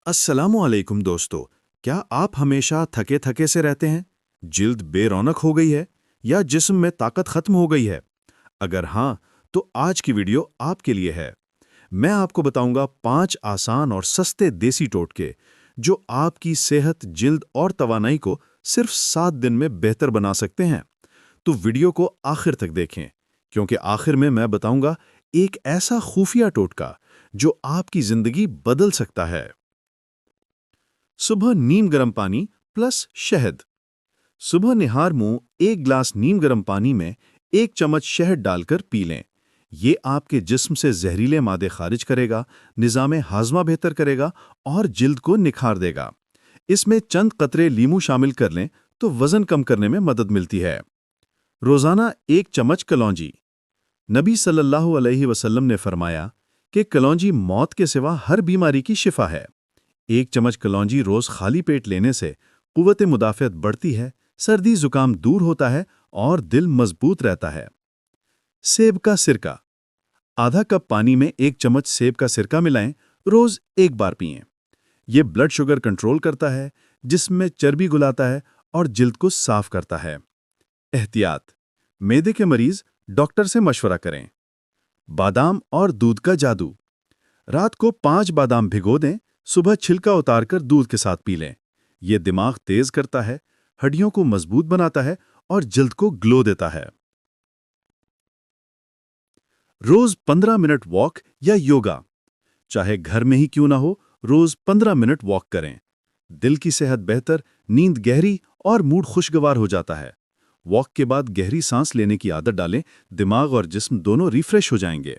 अस्सलामु अलैकुम दोस्तों। क्या आप हमेशा थके थके से रहते हैं? जिल्द बेरौनक हो गई है या जिस्म में ताकत खत्म हो गई है? अगर हाँ, तो आज की वीडियो आपके लिए है। मैं आपको बताऊंगा 5 आसान और सस्ते देसी टोटके जो आपकी सेहत, जिल्द और तवानाई को सिर्फ 7 दिन में बेहतर बना सकते हैं। तो वीडियो को आखिर तक देखें, क्योंकि आखिर में मैं बताऊंगा एक ऐसा खुफिया टोटका जो आपकी जिंदगी बदल सकता है। सुबह नीम गर्म पानी प्लस शहद। सुबह निहार मुंह 1 ग्लास नीम गर्म पानी में 1 चम्मच शहद डालकर पी लें। ये आपके जिस्म से जहरीले मादे खारिज करेगा, निज़ामे हाजमा बेहतर करेगा और जिल्द को निखार देगा। इसमें चंद कतरे लीमू शामिल कर लें तो वजन कम करने में मदद मिलती है। रोजाना 1 चम्मच कलौंजी। नबी सल्लल्लाहु अलैहि वसल्लम ने फरमाया कि कलौंजी मौत के सिवा हर बीमारी की शिफा है। 1 चम्मच कलौंजी रोज खाली पेट लेने से कुव्वत मुदाफ़त बढ़ती है, सर्दी जुकाम दूर होता है और दिल मजबूत रहता है। सेब का सिरका। आधा कप पानी में 1 चम्मच सेब का सिरका मिलाएं, रोज 1 बार पिएं। ये ब्लड शुगर कंट्रोल करता है, जिस्म में चर्बी घुलाता है और जिल्द को साफ करता है। एहतियात: मैदे के मरीज डॉक्टर से मशवरा करें। बादाम और दूध का जादू। रात को 5 बादाम भिगो दें, सुबह छिलका उतारकर दूध के साथ पी लें। ये दिमाग तेज करता है, हड्डियों को मजबूत बनाता है और जिल्द को ग्लो देता है। रोज 15 मिनट वॉक या योगा। चाहे घर में ही क्यों ना हो, रोज 15 मिनट वॉक करें। दिल की सेहत बेहतर, नींद गहरी और मूड खुशगवार हो जाता है। वॉक के बाद गहरी सांस लेने की आदत डालें, दिमाग और जिस्म दोनों रिफ्रेश हो जाएंगे।